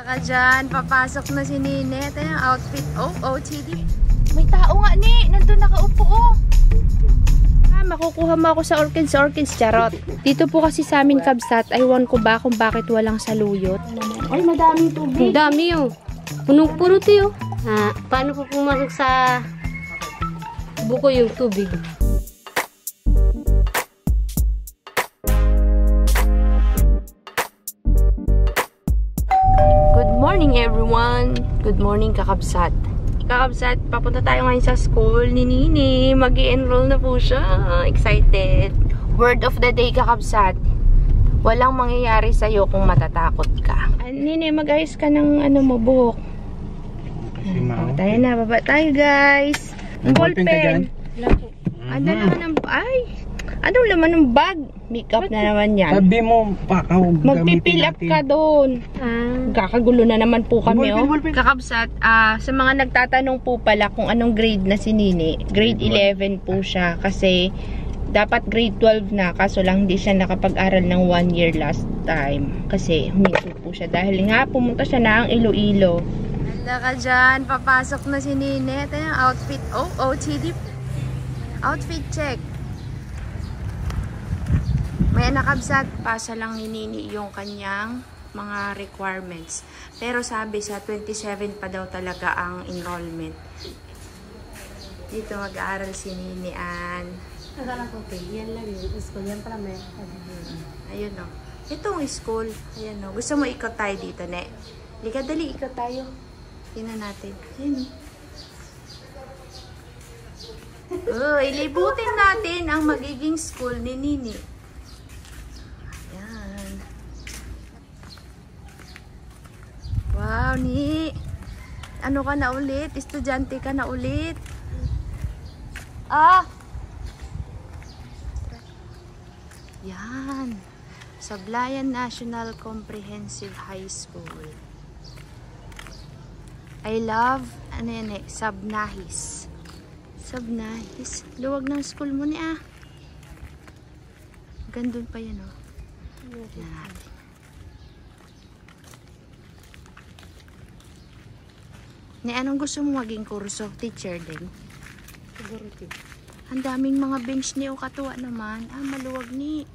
Saka dyan, papasok na si Nene. Ito yung outfit. Oh, OTD. May tao nga ni. Nandun nakaupo oh. Makukuha mo ako sa orchids, charot. Dito po kasi sa amin kabsat, aywan ko ba kung bakit walang saluyot. Ay, madaming tubig. Ang dami oh. Punong-puno tayo. Paano po pumasok sa buko yung tubig? Good morning everyone. Good morning kakabsat. Kakabsat, papunta tayo ngayon sa school ni Nini. Mag-i-enroll na po siya. Excited. Word of the day kakabsat. Walang mangyayari sa'yo kung matatakot ka. Nini, mag-ayos ka ng ano mo, buhok. Tayo na, baba tayo guys. Ballpen. Ano naman ang... Ay! Anong laman ng bag? Makeup na naman yan. Sabi mo, pakaw. Magpipill up ka doon. Kakagulo na naman po kami, oh. Kakabsat, sa mga nagtatanong po pala kung anong grade na si Nini. Grade 11 po siya. Kasi, dapat grade 12 na. Kaso lang hindi siya nakapag-aral ng 1 year last time. Kasi, huminto po siya. Dahil nga, pumunta siya na ang Iloilo. Handa ka dyan. Papasok na si Nini. Ito yung outfit. Oh, OTD. Outfit check. May nakabsat, pasa lang ni Nini yung kanyang mga requirements. Pero sabi sa 27 pa daw talaga ang enrollment. Dito mag-aaral si Nini Ann. Akala ko, okay. Yan lang yun. School. Yan pala may... Ayun o. Itong school. Ayan o. Gusto mo ikot tayo dito, ne? Lika, dali. Ikot tayo. Tingnan natin. Ayan o. Ilibutin natin ang magiging school ni Nini. Wow, Ni. Ano ka na ulit? Estudyante ka na ulit. Yan. Sablayan National Comprehensive High School. I love, ano yan eh, Sabnahis. Sabnahis. Luwag ng school mo ni Gandun pa yan oh. Yan. Ni, anong gusto mo maging kurso? Teacher din? Siguro din. Ang daming mga bench ni o katuwa naman. Maluwag ni.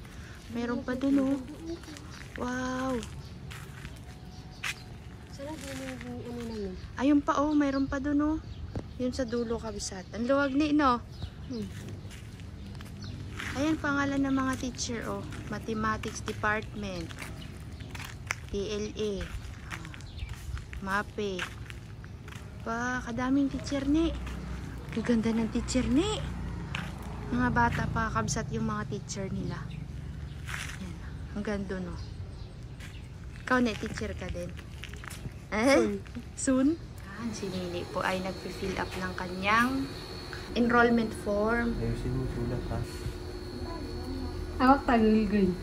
Meron pa dun oh. Wow. Sana din yung ano namin. Ayun pa oh, meron pa dun oh. Yun sa dulo kabisat. Ang luwag ni no? Ayan pangalan ng mga teacher oh. Mathematics Department. PLA. MAPE. Kadaming teacher ni. Gaganda ng teacher ni. Mga bata pa kabsat yung mga teacher nila. Yan. Ang ganda no. Ikaw na teacher ka din. Soon? Si Nini po ay nagpi-fill up ng kanyang enrollment form. Ayusin mo sulat ha. Awak tagulgoy.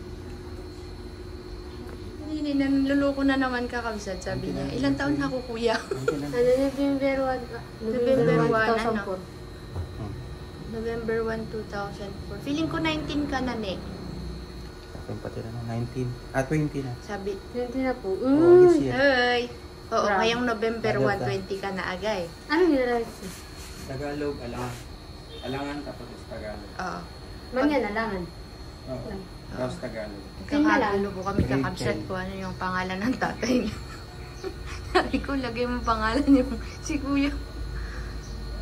Nini, nanluloko na naman kakabsat, sabi niya. Ilang taon na ako, kuya? November 1, November 1, 2004. November 1, 2004. Feeling ko 19 ka na, ne. Akin pati na 19. 20 na. Sabi. 20 na po. This year. Hey! Oo, Bravo. ngayong November 1, 20 ka na agay. Ano nilalagay siya? Tagalog, alangan. Alangan tapos Tagalog. Oo. Manyan, alangan. Oo. Tapos Tagalog. Kakagulo po kami kakabsat ko ano yung pangalan ng tatay niya. Sabi ko, lagay mo pangalan yung si kuya.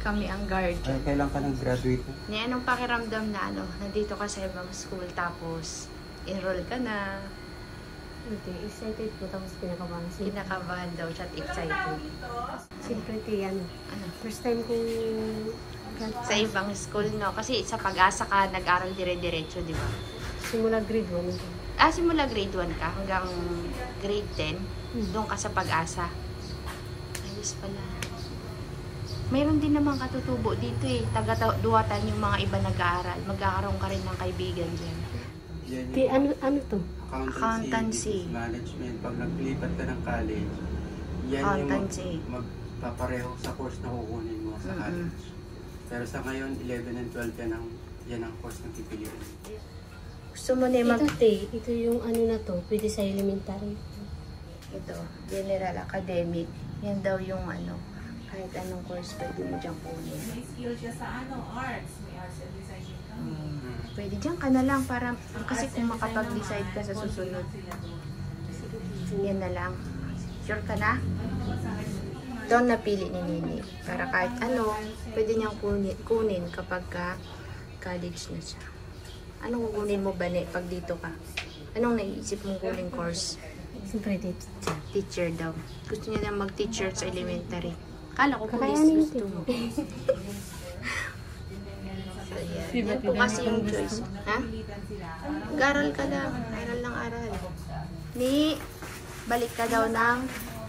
Kami ang guard. Ay, kailan ka nag-graduate? Ni anong pakiramdam na ano, nandito ka sa ibang school tapos enroll ka na. Okay, excited po tapos kinakabahan. Kinakabahan daw siya at excited. Siyempre, ano, first time kong... Sa ibang school, no? Kasi sa Pag-asa ka, nag-aral dire-diretso, di ba? Simula grade 1. Simula grade 1 ka hanggang grade 10. Doon ka sa Pag-asa. Ayos pala. Mayroon din naman katutubo dito eh. Taga-duwatan yung mga iba nag-aaral. Magkakaroon ka rin ng kaibigan dyan. Ano to? Accountancy. Business management. Pag naglipat ka ng college, yan Accountancy. yung magpapareho sa course na kukunin mo sa college. Pero sa ngayon, 11 and 12 yan ang course na pipiliin. Gusto mo na Ito yung ano na to, pwede sa elementary. Ito, General Academic. Yan daw yung ano, kahit anong course pwede mo dyan kunin. May skill siya sa arts. May arts and design ka. Pwede dyan ka na lang para, kasi kung makapag-decide ka sa susunod, yan na lang. Sure ka na? Ito ang napili ni Nini. Para kahit ano, pwede niyang kunin kapag college na siya. Anong kukunin mo ba, Ne, pag dito ka? Anong naiisip mong kunin course? Siyempre, Teacher daw. Gusto niya na mag-teacher sa elementary. Kala ko police Kakayanin gusto mo. So, yan po kasi yung choice. Ha? Garal ka lang. Aral ng aral. Balik ka daw ng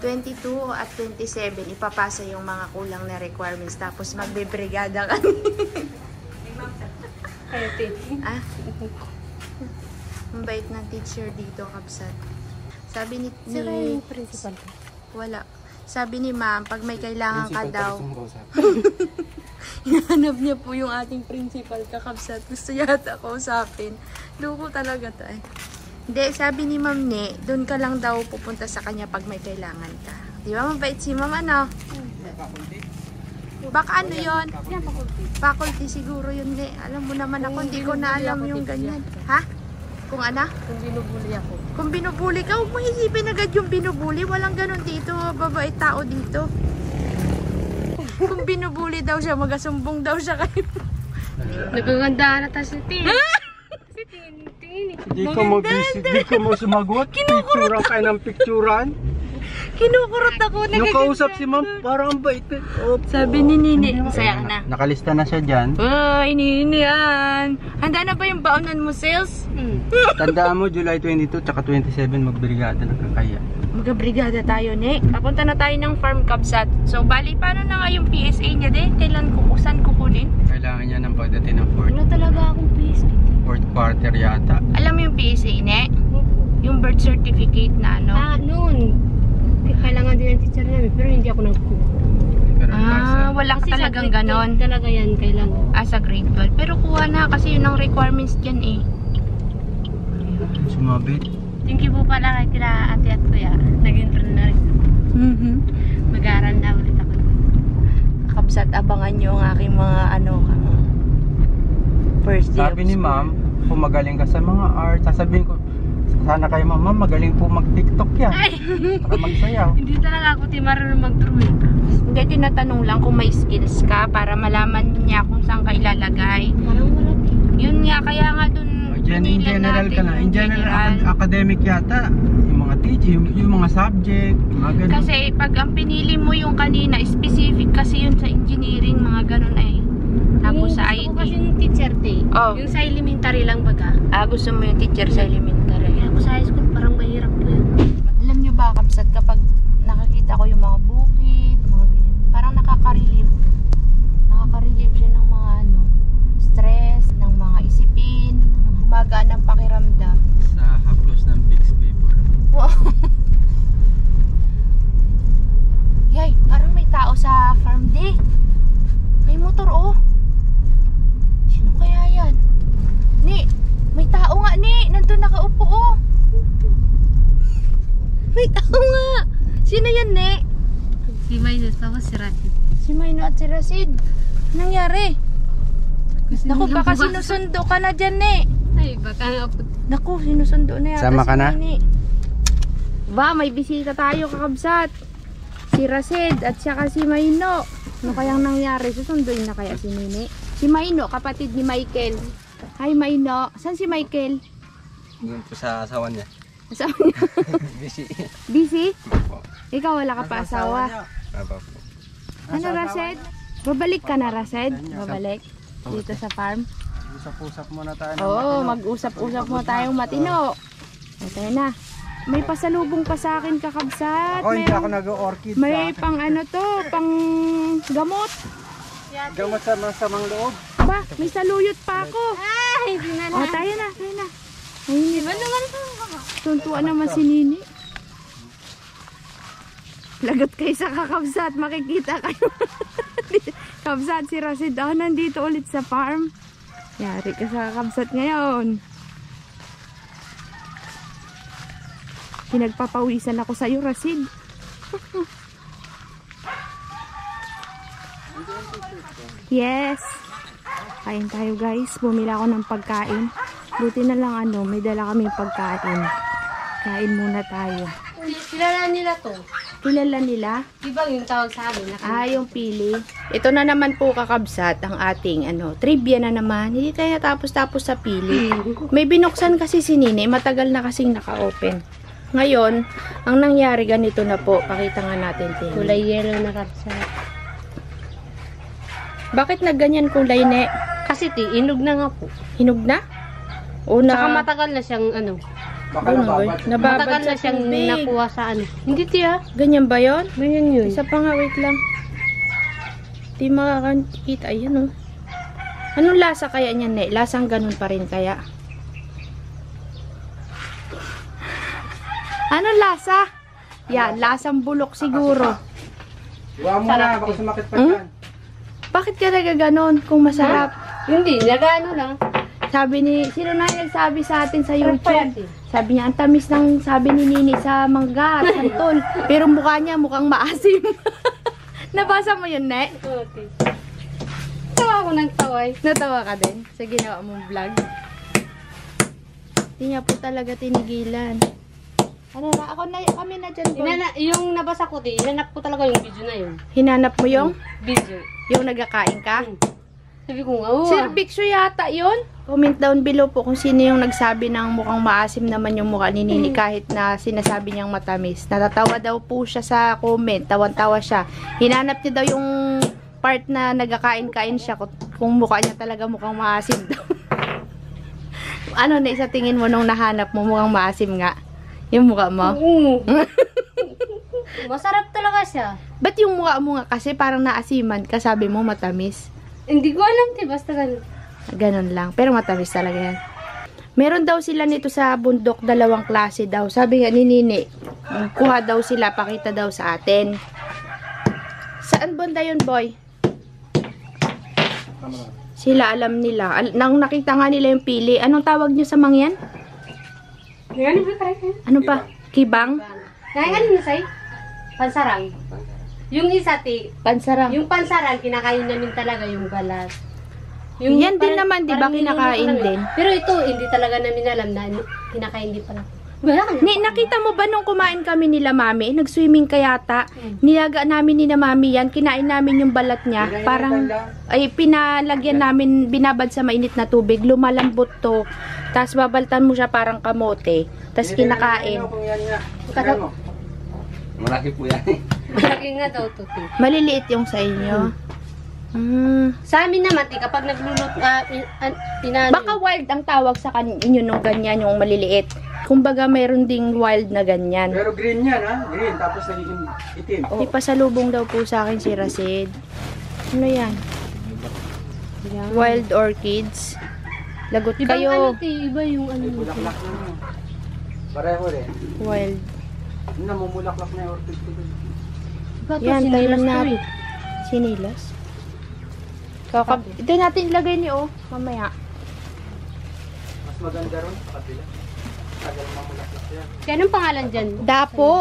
22 at 27. Ipapasa yung mga kulang na requirements. Tapos magbe-brigada ka. Ah? Ang bait ng teacher dito, Kabsat. Sabi ni Sila yung principal. wala. Sabi ni ma'am, pag may kailangan ka Principal daw, gusto mo kausap. hinahanap niya po yung ating principal, Kakabsat. Gusto yata kausapin. Loko talaga to eh. Hindi, sabi ni ma'am Ne, doon ka lang daw pupunta sa kanya pag may kailangan ka. Di ba mabait si ma'am, ano? Baka ano yun? Faculty siguro yun, Ne. Alam mo naman ako, hindi ko na alam yung ganyan. Ha? Kung ano? Kung binubuli ako. Kung binubuli ka, huwag mo isipin agad yung binubuli. Walang ganun dito, mababait tao dito. Kung binubuli daw siya, magasumbong daw siya kayo. Nagaganda na tayo si Tin. Si Tin. Di ka mo sumagot. Picturan kayo ng picturan. Kinukurot ako. Yung kausap si ma'am, parang ang bait. Sabi ni Nini, saya ka na. Nakalista na siya dyan. Ay, Nini yan. Handa na ba yung baonan mo, sales? Tandaan mo, July 22 tsaka 27 magbrigada ng kakaya. Magkabrigada tayo, Ne. Papunta na tayo ng farm, Kabsat. So, bali, paano na nga yung PSA niya din? Kailan saan kukunin? Kailangan niya ng pagdating ng Wala talaga akong PSA. fourth quarter yata. Alam mo yung PSA, Ne? Yung birth certificate na ano? Noon. Kailangan din ng teacher namin, pero hindi ako nagkuha. Pero nasa, Walang Kasi talagang sa grade ganon. 12 talaga yan, kailangan. Sa grade 12. Pero kuha na kasi yun ang requirements dyan eh. sumabit. Thank you po pala kay kila ate at kuya. Nag-intro na rin. Mag-aaral na ulit ako. Kabsat, abangan nyo ang aking mga first day Sabi of ni school. ma'am, kung magaling ka sa mga art, sasabihin ko, sana kayo ma'am, magaling po mag-tiktok yan. Saka magsayaw. Hindi talaga ako marunong mag-drawing. Hindi, tinatanong lang kung may skills ka para malaman niya kung saan ka ilalagay. Parang wala din. Yun nga, kaya nga dun In pinilan general natin ka na. In yung general, academic yata. Yung mga teaching, yung mga subject, mga ganun. Kasi pag ang pinili mo yung kanina, specific kasi yun sa engineering, mga ganun ay. Tapos sa Gusto ko IT. kasi yung teacher day. Oh. Yung sa elementary lang baga. Gusto mo yung teacher sa elementary. Kaya ako sa high school parang mahirap po yun. Alam nyo ba, Kabsat, kapag nakakita ko yung mga bukid, mga ganyan, parang nakaka-relieve. Nakaka-relieve siya ng mga stress, ng mga isipin, gumagaan ng pakiramdam. Sa haplos ng Bix paper. Wow! Yay, parang may tao sa farm day. May motor, oh. Sino kaya yan? Ni, may tao nga, Ni. Nandun nakaupo, oh. May tao nga. Sino yan, Ni? Si Maynus pa si Rasid. Si Mayno at si Rasid. Anong nangyari? Naku, baka sinusundo ka na dyan, Ni. Ay, baka nga po. Naku, sinusundo na yata Sama si ka na? Ni. Ba, may bisita tayo, Kakabsat. Si Rasid at saka si Mayno. Ano kayang nangyari? Susunduin na kaya si Nini? Si Mayno, kapatid ni Michael. Hi, Mayno. Saan si Michael? Doon po sa asawa niya. Asawa niya. Busy. Busy? Ikaw wala ka pa asawa. Aba po. Ano, Rasid? Babalik ka na, Rasid? Babalik? Dito sa farm? Usap-usap muna tayo. Oo, mag-usap-usap mo tayong matino. Okay na. May pasalubong pa sa akin, Kakabsat. Ako, hindi ako nag-orchid. May pang pang gamot. Gamot sa masamang loob. Ba, may saluyot pa ako. Ay, hindi na Oh, tayo na, tayo na. Ayun, diba naman ito? Tuntuan naman si Nini. Lagot kayo sa Kakabsat, makikita kayo. Kabsat, si Rasid, nandito ulit sa farm. Yari ka sa Kakabsat ngayon. Pinagpapawisan ako sa'yo, Rasid. Yes. Kain tayo guys. Bumila ako ng pagkain. Buti na lang may dala kami pagkain. Kain muna tayo. Kilala nila to. Kilala nila? Diba yung tawag sa amin? Yung pili. Ito na naman po kakabsat ang ating trivia na naman. Hindi tayo tapos sa pili. May binuksan kasi si Nini. Matagal na kasing naka-open. Ngayon, ang nangyari ganito na po. Pakita nga natin. Kulay yellow na kapsat. Bakit nagganyan kulay, Ne? Kasi inog na nga po. Hinog na? O Saka matagal na siyang Baka nababad matagal na sa siyang tubig. nakuha sa Hindi tiya. Ganyan ba yun? Ganyan yun. Isa pa nga, wait lang. Di makakakita. Ayan, Anong lasa kaya niyan, Ne? Lasang ganun pa rin kaya? Anong lasa? Yan, lasang bulok siguro. Iwa mo na, baka sumakit pa dyan. Bakit ka nagaganon kung masarap? Hindi, nagano lang. Sabi ni, sino na yung nagsabi sa atin sa YouTube? eh. Sabi niya, ang tamis ng sabi ni Nini sa mangga at santol. Pero mukha niya mukhang maasim. Nabasa mo yun, Ne? Okay. Tawa ako ng taway. Natawa ka din sa ginawa mong vlog. Hindi niya po talaga tinigilan. Kami na dyan, boy. Yung nabasa ko, hinanap ko talaga yung video na yun. Hinanap mo yung? Video. Yung nagkakain ka? Sabi ko nga, Cervixo yata yun? Comment down below po kung sino yung nagsabi ng mukhang maasim naman yung mukha ni Nini kahit na sinasabi niyang matamis. Natatawa daw po siya sa comment. Tawan-tawa siya. Hinanap niya daw yung part na nagkakain-kain siya kung mukha niya talaga mukhang maasim daw. Na isa tingin mo nung nahanap mo mukhang maasim nga? Yung mukha mo? Masarap talaga siya. Ba't yung mukha mo nga kasi parang naasiman ka, sabi mo matamis? Hindi ko alam, basta ganun. Ganon lang. Pero matamis talaga yan. Meron daw sila nito sa bundok, 2 klase daw. Sabi nga ni Nini, kuha daw sila, pakita daw sa atin. Saan banda yun, boy? Sila alam nila. Nang nakita nga nila yung pili. Anong tawag nyo sa mangyan? Ano pa? Kibang? Ano na say? Pansarang. Yung isa, Pansarang. yung pansarang, kinakain namin talaga yung balat. Yan din naman, di ba, kinakain din? Pero ito, hindi talaga namin alam na kinakain din pala. Nakita mo ba nung kumain kami nila mami? Nag-swimming ka yata. Nilaga namin ni na mami yan. Kinain namin yung balat niya. Parang, pinalagyan namin, binabad sa mainit na tubig. Lumalambot to. Tapos babaltan mo siya parang kamote. Tapos kinakain. Malaki po yan eh. Malaki nga daw to. Maliliit yung sa inyo. Sa amin naman, kapag nagluluto, Baka wild ang tawag sa inyo nung ganyan, yung maliliit. Kumbaga, meron ding wild na ganyan. Pero green yan ha? Green, tapos nagiging itim. May pasalubong daw po sa akin si Rasid. Ano yan? Wild orchids. Lagot kayo. Iba yung Bulaklak na mo. Pareho rin. Wild. Namumulaklak na yung orchid ko. Yan, tayo na. Sinilas. Ito natin ilagay niyo, mamaya. Mas maganda ron sa kabila. Tagal mamulaklak yan. Anong pangalan dyan? Dapo.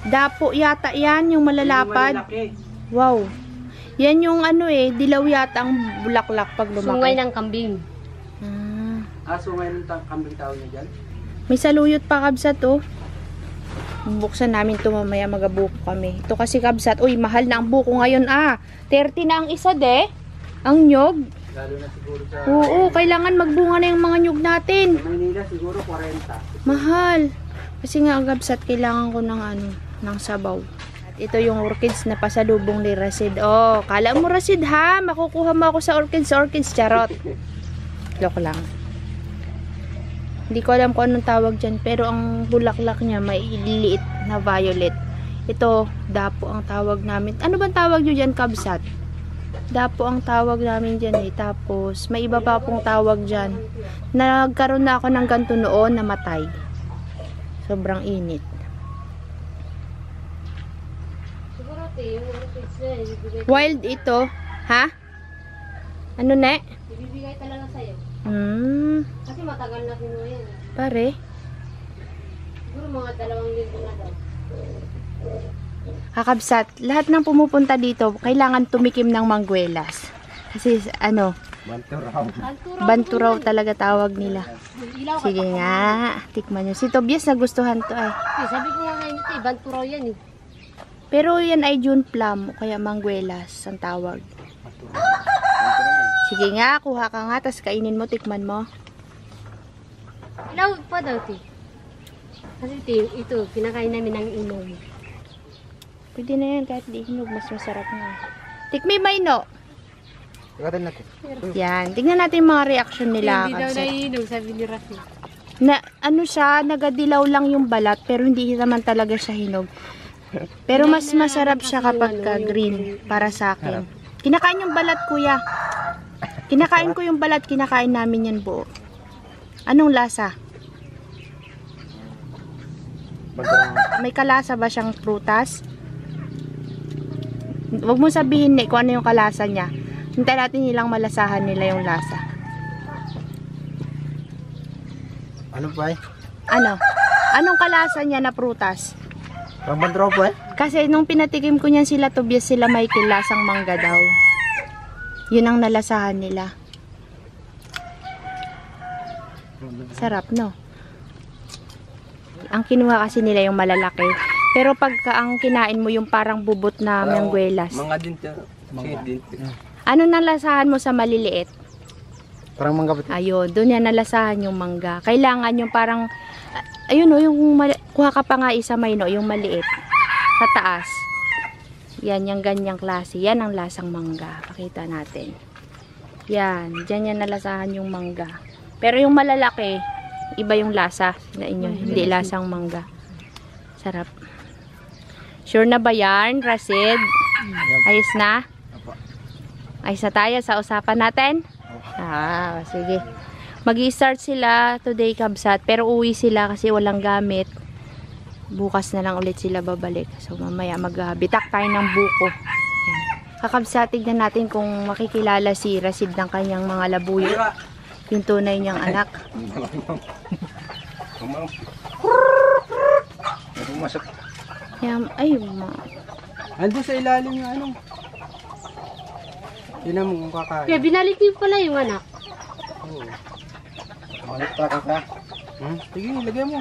Dapo yata yan, yung malalapad. Wow. Yan yung dilaw yata ang bulaklak pag lumaki. Sungay ng kambing. Sungay ng kambing tao niya dyan? May saluyot pa kabsat Buksan namin ito mamaya, magabuko kami. Ito kasi kabsat, mahal na ang buko ngayon 30 na ang isa ang nyog. Lalo na siguro sa... Oo, kailangan magbunga na yung mga nyog natin. Sa Maynila siguro 40. Mahal. Kasi nga kabsat, kailangan ko ng sabaw. At ito yung orchids na pasalubong ni Rasid. Kala mo Rasid ha, makukuha mo ako sa orchids, charot. Loko lang. Hindi ko alam kung anong tawag dyan, pero ang bulaklak niya may liliit na violet. Ito, dapo ang tawag namin. Ano bang tawag nyo dyan, kabsat? Dapo ang tawag namin dyan Tapos, may iba pa pong tawag dyan. Nagkaroon na ako ng ganito noon, namatay. Sobrang init. Wild ito. Ha? Ano na? Ibibigay talaga sa'yo. Hmm. Kasi matagal na kinuha yan. Pare. Siguro mga 2 linggo na daw. Kakabsat, lahat ng pumupunta dito, kailangan tumikim ng mangguelas. Kasi ano, banto raw talaga tawag nila. Sige nga, tikman nyo. Si Tobias nagustuhan to eh. Sabi ko nga ngayon ito, banto raw yan eh. Pero yan ay June plum, o kaya mangguelas ang tawag. Sige nga, kuha ka nga, tas kainin mo, tikman mo. Ilaw pa daw ito. Kasi ito, kinakain namin ng inom. Pwede na yan, kahit di hinog, mas masarap nga. Tikmi Mayno. Tingnan natin. Yan, tingnan natin yung mga reaction nila. Hindi daw Kakabsat. naiinom, sabi ni Rafi. Na ano siya, nagadilaw lang yung balat pero hindi naman talaga siya hinog. Pero mas masarap siya kapag ka green para sa akin. Kinakain yung balat, kuya. Kinakain ko yung balat, kinakain namin yan buo. Anong lasa? May kalasa ba siyang prutas? Huwag mo sabihin kung ano yung kalasa niya. Hintayin natin nilang malasahan nila yung lasa. Ano ba eh? Ano? Anong kalasa niya na prutas? Pambandro po eh? Kasi nung pinatikim ko niyan sila Tobias, sila Michael, lasang mangga daw. Yun ang nalasahan nila. Sarap, no? Ang kinuha kasi nila yung malalaki. Pero pagka ang kinain mo yung parang bubot na mangguelas. Mga din din. Ano nalasahan mo sa maliliit? Parang mangga ba? Ayun, doon yan nalasahan yung mangga. Kailangan yung parang, ayun o, yung kuha ka pa nga isa Mayno, yung maliit. Sa taas. Yan, yung ganyang klase. Yan ang lasang mangga. Pakita natin. Yan, dyan yan nalasahan yung mangga. Pero yung malalaki, iba yung lasa na inyo. Hindi lasang mangga. Sarap. Sure na ba yan, Rasid? Ayos na? Ayos na tayo sa usapan natin? Sige. Mag-i-start sila today, Kabsat. Pero uwi sila kasi walang gamit. Bukas na lang ulit sila babalik. So mamaya magbitak tayo ng buko. Yan. Kakabsat, tignan natin kung makikilala si Rasid ng kanyang mga labuyo. Yung tunay niyang anak. Yan. Ay, Ando sa ilalim yung ano. Yun ang mong kakain. Kaya binalik niyo pala yung anak. Oo. Balik pa ka. Sige, lagay mo.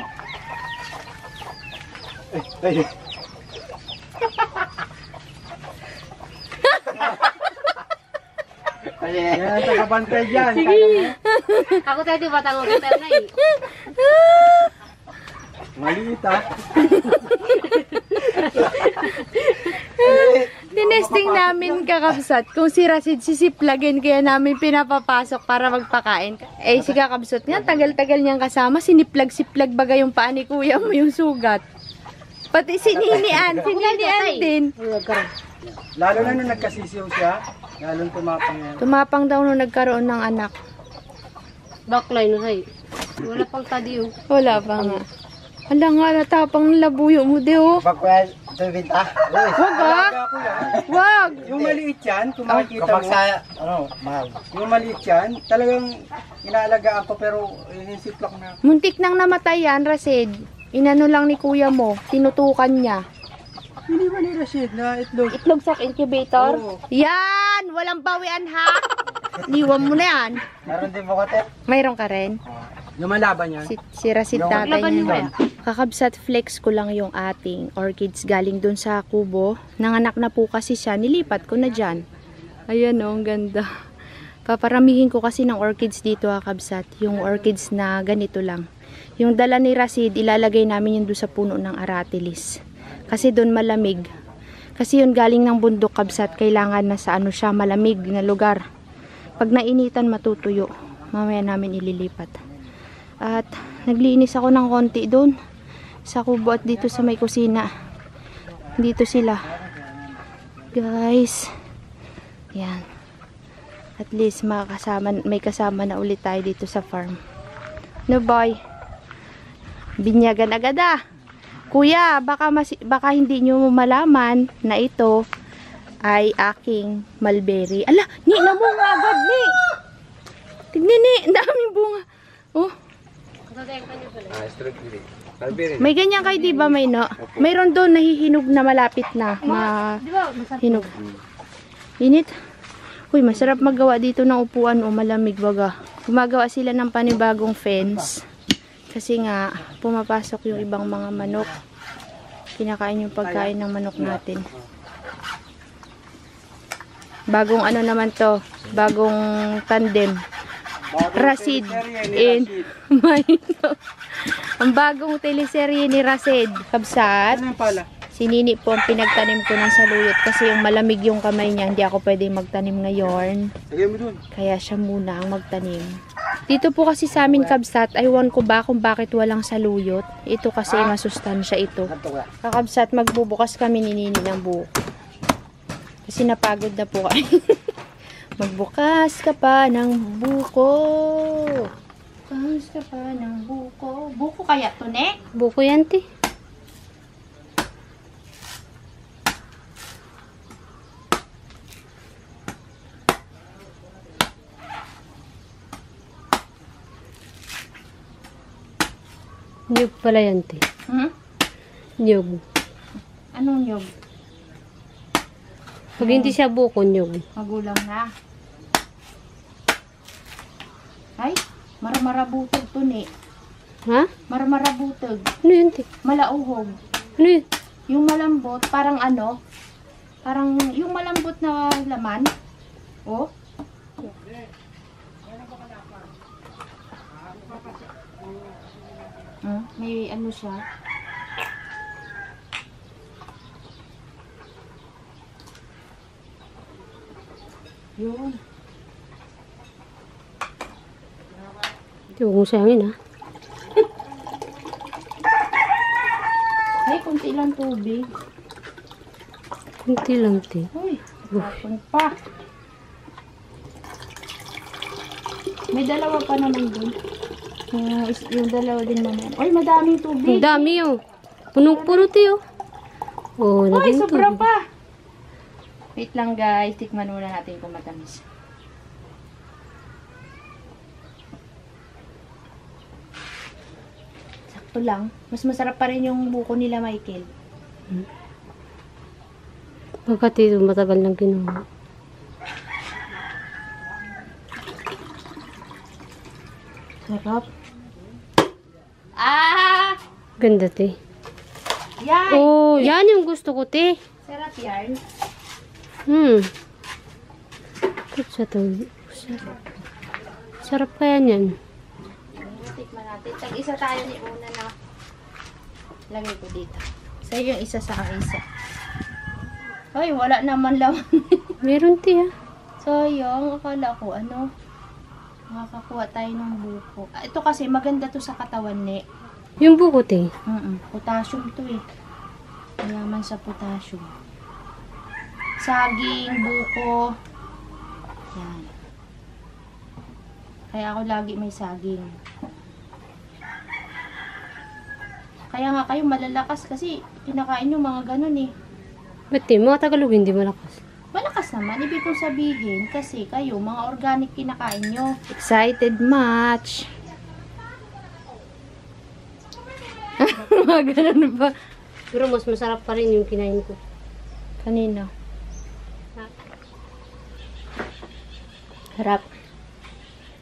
Ay. Yan, tagabantay dyan. Sige. Ako tayo batang kita na eh. Maliit ah. tinesting namin, Kakabsat, kung si Rasid sisiplagin, kaya namin pinapapasok para magpakain. Eh, si Kakabsat nga, tagal-tagal niyang kasama, siniplag-siplag baga yung paa ni kuya mo yung sugat. Pati sininian din. Lalo na nung nagkasisiw siya, lalong tumapang yan. Tumapang daw nung nagkaroon ng anak. Backline na hay. Wala pang tadi oh. Wala pa nga. Hala nga, natapang ng labuyo mo, di oh. Bakwel, tubita. Wag ah. Wag. Yung maliit yan, kung makikita Kapag mo, sa, mahal. yung maliit yan, talagang inaalagaan ko pero hinisiplak na. Muntik nang namatay yan, Rasid. Inano lang ni kuya mo, tinutukan niya. Hindi ba ni Rashid na itlog? Itlog sa incubator? Oo. Yan! Walang bawian ha! Liwan mo na yan. Meron din bukote. Mayroon ka rin? Lumalaban yan. Si Rasid Yung tatay laban niya. Kakabsat, flex ko lang yung ating orchids galing dun sa kubo. Nanganak na po kasi siya. Nilipat ko na dyan. Ayan o, ang ganda. Paparamihin ko kasi ng orchids dito, Kakabsat. Yung orchids na ganito lang. Yung dala ni Rasid, ilalagay namin yung doon sa puno ng aratilis. Kasi doon malamig. Kasi yun galing ng bundok, Kabsat. Kailangan na sa ano siya, malamig na lugar. Pag nainitan, matutuyo. Mamaya namin ililipat. At naglinis ako ng konti doon. Sa kubo at dito sa may kusina. Dito sila. Guys. Yan. At least may kasama na ulit tayo dito sa farm. No boy. Binyagan agad ah. Kuya, baka hindi nyo malaman na ito ay aking mulberry. Ala, ni namunga agad ni. Tignan ni, daming bunga. Oh. May ganyan kayo, di ba, may no? Mayroon doon nahihinog na malapit na. Di ba, masarap. Hinog. Init. Uy, masarap maggawa dito ng upuan o malamig baga. Gumagawa sila ng panibagong fence. Kasi nga, pumapasok yung ibang mga manok. Kinakain yung pagkain ng manok natin. Bagong ano naman to, bagong tandem. Rasid in Maino. Ang bagong teleserye ni Rasid, Kabsat. Si Nini po ang pinagtanim ko ng saluyot kasi yung malamig yung kamay niya, hindi ako pwede magtanim ngayon. Kaya siya muna ang magtanim. Dito po kasi sa amin, Kabsat, aywan ko ba kung bakit walang saluyot. Ito kasi masustansya ito. Kakabsat, magbubukas kami ni Nini ng buko. Kasi napagod na po kami. Magbukas ka pa ng buko. Bukas ka pa ng buko. Buko kaya to, ne? Buko yan, ti. Nyug pala yan, ti. Nyug. Anong nyog? Pag hindi siya buko, nyug. Magulang na. Ay, maramarabutog to, ne? Ha? Maramarabutog. Ano yun, ti? Malauhog. Ano yun? Yung malambot, parang ano? Parang yung malambot na laman. Oh. May ano siya. Yun. Huwag mo sayangin, ha? Ay, kunti lang tubig. Kunti lang, ti. Uy, hapon pa. May dalawa pa naman dun. Yung dalawa din naman. Uy, madaming tubig. Ang dami, oh. Punong-puno, ti, oh. Oh, Uy, naging sobra tubig. pa. Wait lang, guys. Tikman muna natin kung matamis. Sakto lang. Mas masarap pa rin yung buko nila, Michael. Pagkat ito, matagal lang kinuha. Sarap. Ah! Ganda, ti. Yan! Oh, yan yung gusto ko, ti. Sarap yan. Sa to. Sarap kaya niyan. Tikman natin. Tag-isa tayo ni una na lagay ko dito. Sa'yo yung isa sa isa. Ay, wala naman laman. Meron, ti, ha? Sayang, akala ko ano, makakakuha tayo ng buko. Ah, ito kasi maganda to sa katawan ni. Yung buko, ti. Potassium to eh. Mayaman sa potassium. Saging, buko. Yan. Kaya ako lagi may saging. Kaya nga kayo malalakas kasi kinakain yung mga ganun eh. Ba't, ti? Mga Tagalog hindi malakas. Malakas naman. Ibig kong sabihin kasi kayo, mga organic kinakain nyo. Excited much. Mga ganun ba? Pero mas masarap pa rin yung kinain ko. Kanina. Harap.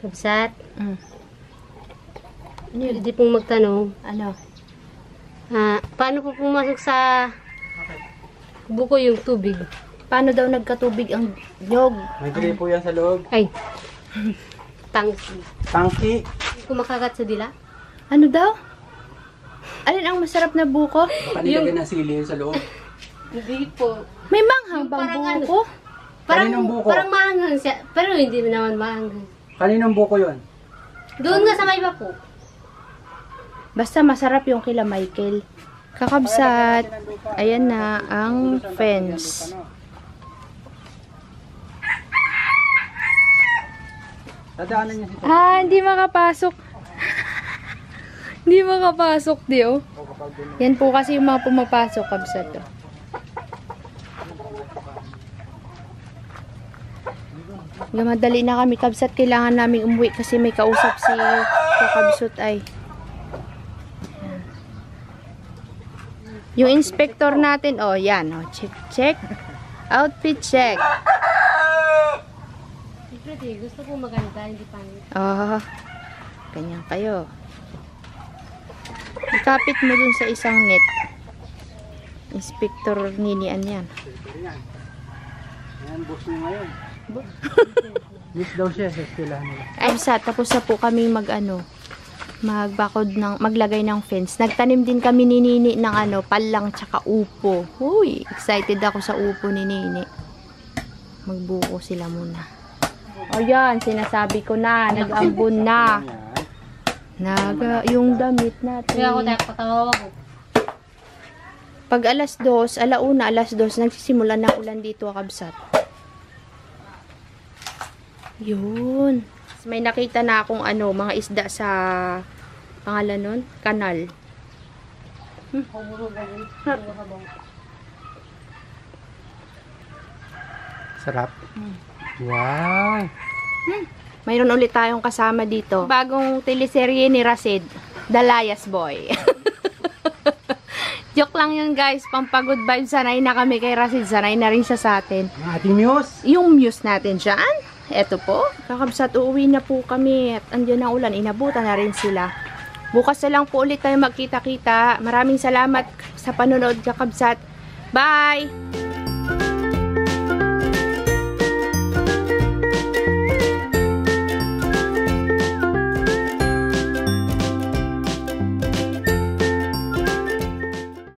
Kabsat. Hindi pong magtanong. Ano? Paano po pumasok sa buko yung tubig? Paano daw nagkatubig ang nyog? May gripo yan sa loob. Ay. Tangki. Tangki. Kumakagat sa dila? Ano daw? Alin ang masarap na buko? Baka nilagay na sili yun sa loob. Hindi po. May manghang bang parang buko? Kaninong buko? Parang maanghang siya. Pero hindi naman maanghang. Kaninong buko yun? Doon nga sa may iba po. Basta masarap yung kila Michael. Kakabsat. Ayan na ang fence. Dadaanan niya si Hindi makapasok. Hindi makapasok, di oh. Yan po kasi yung mga pumapasok, kabsat. Oh. Gamadali na kami, kabsat. Kailangan namin umuwi kasi may kausap si kakabsot ay. Yan. Yung inspector natin, oh, yan, oh, check, check. Outfit check. Pretty, gusto ko maganda, hindi pangit. Oh, ganyan kayo. Ikapit mo dun sa isang net. Inspector Ninian yan. Ayan, boss niya ngayon. Miss daw siya sa eskwelahan nila. Ay, tapos na po kami maglagay ng fence. Nagtanim din kami ni Nini ng palang tsaka upo. Uy, excited ako sa upo ni Nini. Magbuko sila muna. O yan, sinasabi ko na, nag-ambon na. Yung damit natin. Kaya ako tayo patawa ko. Pag alas 2, alas 2, nagsisimula na ulan dito, kabsat. Yun. May nakita na akong mga isda sa pangalan nun, kanal. Sarap. Wow. Mayroon ulit tayong kasama dito. Bagong teleserye ni Rasid, Dalayas Boy. Joke lang yun, guys. Pampagod vibe. Sanay na kami kay Rasid. Sanay na rin siya sa atin. Ang ating muse. Yung muse natin dyan. Eto po. Kakabsat, uuwi na po kami. At andyan ang ulan. Inabutan na rin sila. Bukas na lang po ulit tayo magkita-kita. Maraming salamat sa panonood, kakabsat. Bye!